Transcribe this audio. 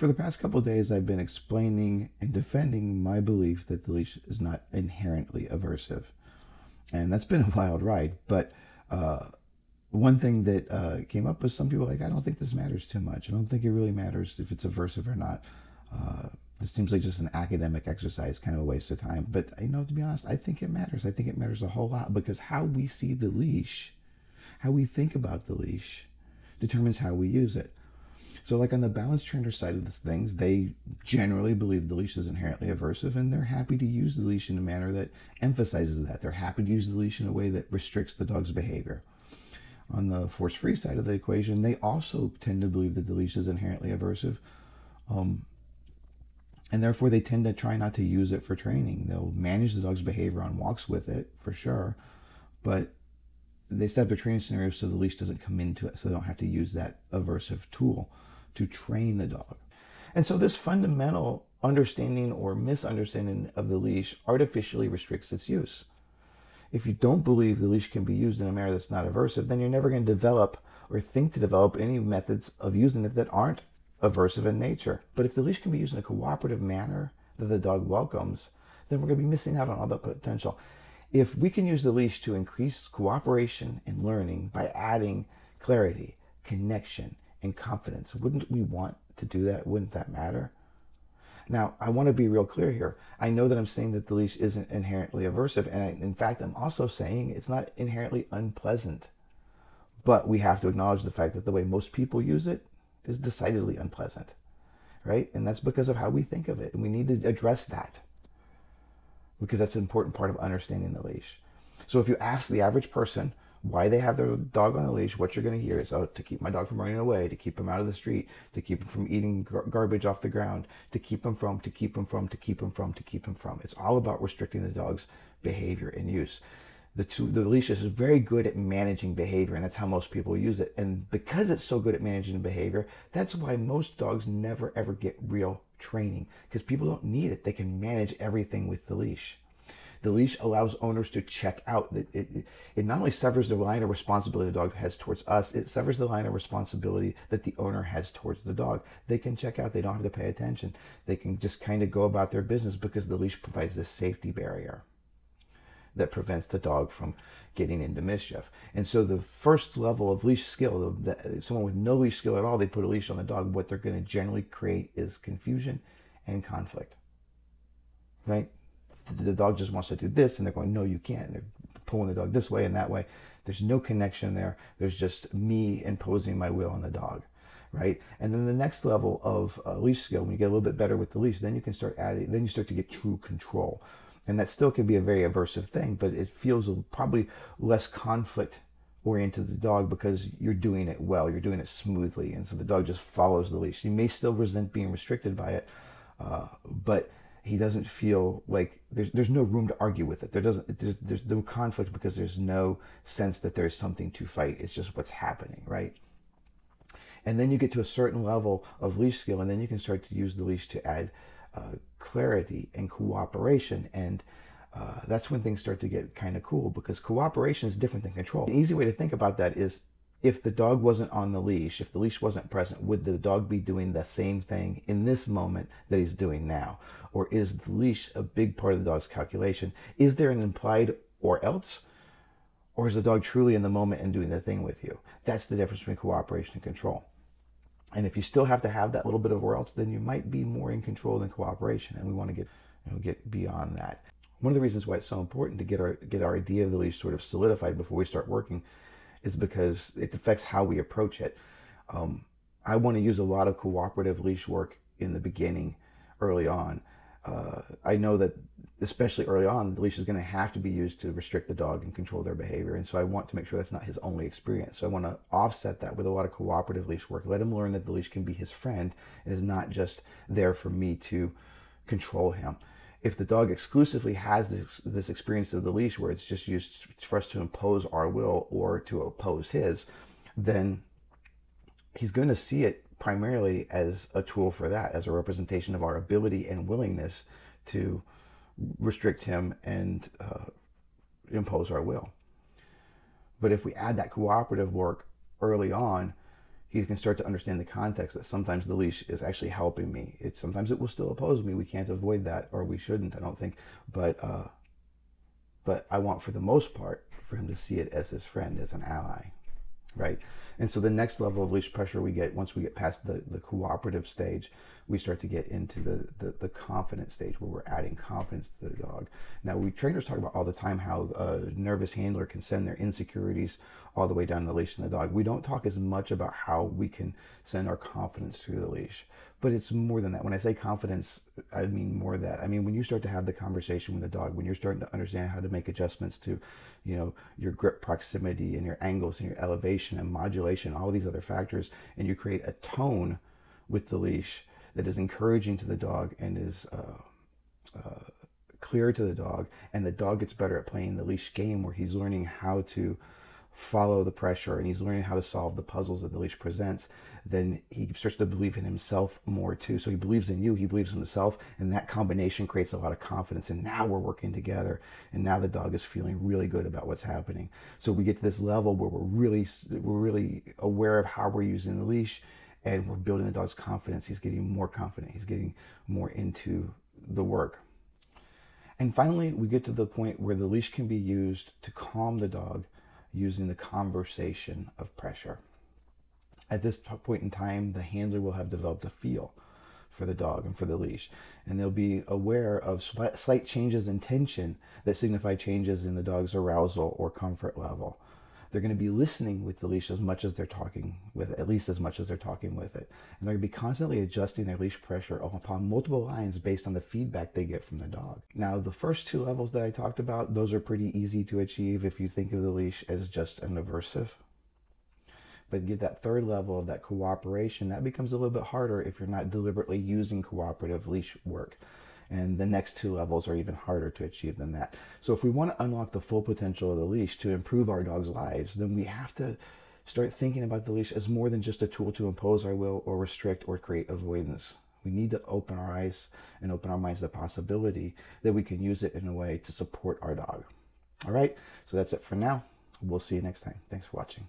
For the past couple of days, I've been explaining and defending my belief that the leash is not inherently aversive. And that's been a wild ride. But one thing that came up was some people like, I don't think this matters too much. I don't think it really matters if it's aversive or not. This seems like just an academic exercise, kind of a waste of time. But, to be honest, I think it matters. I think it matters a whole lot because how we see the leash, how we think about the leash, determines how we use it. So like on the balance trainer side of things, they generally believe the leash is inherently aversive, and they're happy to use the leash in a manner that emphasizes that. They're happy to use the leash in a way that restricts the dog's behavior. On the force-free side of the equation, they also tend to believe that the leash is inherently aversive, and therefore they tend to try not to use it for training. They'll manage the dog's behavior on walks with it, for sure, but they set up their training scenarios so the leash doesn't come into it, so they don't have to use that aversive tool to train the dog. And so this fundamental understanding or misunderstanding of the leash artificially restricts its use. If you don't believe the leash can be used in a manner that's not aversive, then you're never going to develop or think to develop any methods of using it that aren't aversive in nature. But if the leash can be used in a cooperative manner that the dog welcomes, then we're going to be missing out on all the potential. If we can use the leash to increase cooperation and learning by adding clarity, connection, and confidence, wouldn't we want to do that? Wouldn't that matter? Now, I want to be real clear here. I know that I'm saying that the leash isn't inherently aversive, and in fact, I'm also saying it's not inherently unpleasant. But we have to acknowledge the fact that the way most people use it is decidedly unpleasant, right? And that's because of how we think of it, and we need to address that because that's an important part of understanding the leash. So if you ask the average person why they have their dog on the leash, what you're going to hear is, oh, to keep my dog from running away, to keep him out of the street, to keep him from eating garbage off the ground, to keep him from. It's all about restricting the dog's behavior and use. The leash is very good at managing behavior, and that's how most people use it. And because it's so good at managing behavior, that's why most dogs never ever get real training, because people don't need it. They can manage everything with the leash. The leash allows owners to check out. It not only severs the line of responsibility the dog has towards us, it severs the line of responsibility that the owner has towards the dog. They can check out. They don't have to pay attention. They can just kind of go about their business because the leash provides this safety barrier that prevents the dog from getting into mischief. And so the first level of leash skill, someone with no leash skill at all, they put a leash on the dog, what they're going to generally create is confusion and conflict, right? The dog just wants to do this, and they're going, no, you can't. They're pulling the dog this way and that way. There's no connection there. There's just me imposing my will on the dog, right? And then the next level of leash skill, when you get a little bit better with the leash, then you can start adding, then you start to get true control. And that still can be a very aversive thing, but it feels probably less conflict oriented to the dog because you're doing it well, you're doing it smoothly, and so the dog just follows the leash. You may still resent being restricted by it, but he doesn't feel like there's no room to argue with it. There's no conflict because there's no sense that there's something to fight. It's just what's happening, right? And then you get to a certain level of leash skill, and then you can start to use the leash to add clarity and cooperation, and that's when things start to get kind of cool, because cooperation is different than control. An easy way to think about that is, if the dog wasn't on the leash, if the leash wasn't present, would the dog be doing the same thing in this moment that he's doing now? Or is the leash a big part of the dog's calculation? Is there an implied or else? Or is the dog truly in the moment and doing the thing with you? That's the difference between cooperation and control. And if you still have to have that little bit of or else, then you might be more in control than cooperation, and we want to get beyond that. One of the reasons why it's so important to get our idea of the leash sort of solidified before we start working is because it affects how we approach it. I want to use a lot of cooperative leash work in the beginning, early on. I know that especially early on, the leash is going to have to be used to restrict the dog and control their behavior, and so I want to make sure that's not his only experience. So I want to offset that with a lot of cooperative leash work. Let him learn that the leash can be his friend. It is not just there for me to control him. If the dog exclusively has this experience of the leash where it's just used for us to impose our will or to oppose his, then he's going to see it primarily as a tool for that, as a representation of our ability and willingness to restrict him and impose our will. But if we add that cooperative work early on, He can start to understand the context that sometimes the leash is actually helping me. Sometimes it will still oppose me. We can't avoid that, or we shouldn't, I don't think. But I want, for the most part, for him to see it as his friend, as an ally, right? And so the next level of leash pressure we get, once we get past the cooperative stage, we start to get into the confident stage, where we're adding confidence to the dog. Now, trainers talk about all the time how a nervous handler can send their insecurities all the way down the leash in the dog. We don't talk as much about how we can send our confidence through the leash, but it's more than that. When I say confidence, I mean more that. I mean, when you start to have the conversation with the dog, when you're starting to understand how to make adjustments to, your grip proximity and your angles and your elevation and modulation, all these other factors, and you create a tone with the leash that is encouraging to the dog and is clear to the dog, and the dog gets better at playing the leash game, where he's learning how to follow the pressure and he's learning how to solve the puzzles that the leash presents, then he starts to believe in himself more too. So he believes in you, he believes in himself, and that combination creates a lot of confidence. And now we're working together, and now the dog is feeling really good about what's happening. So we get to this level where we're really aware of how we're using the leash, and we're building the dog's confidence. He's getting more confident, he's getting more into the work. And finally, we get to the point where the leash can be used to calm the dog using the conversation of pressure. At this point in time, the handler will have developed a feel for the dog and for the leash, and they'll be aware of slight changes in tension that signify changes in the dog's arousal or comfort level. They're going to be listening with the leash as much as they're talking with it, at least as much as they're talking with it. And they're going to be constantly adjusting their leash pressure upon multiple lines based on the feedback they get from the dog. Now, the first two levels that I talked about, those are pretty easy to achieve if you think of the leash as just an aversive. But get that third level of that cooperation, that becomes a little bit harder if you're not deliberately using cooperative leash work. And the next two levels are even harder to achieve than that. So if we want to unlock the full potential of the leash to improve our dog's lives, then we have to start thinking about the leash as more than just a tool to impose our will or restrict or create avoidance. We need to open our eyes and open our minds to the possibility that we can use it in a way to support our dog. All right, so that's it for now. We'll see you next time. Thanks for watching.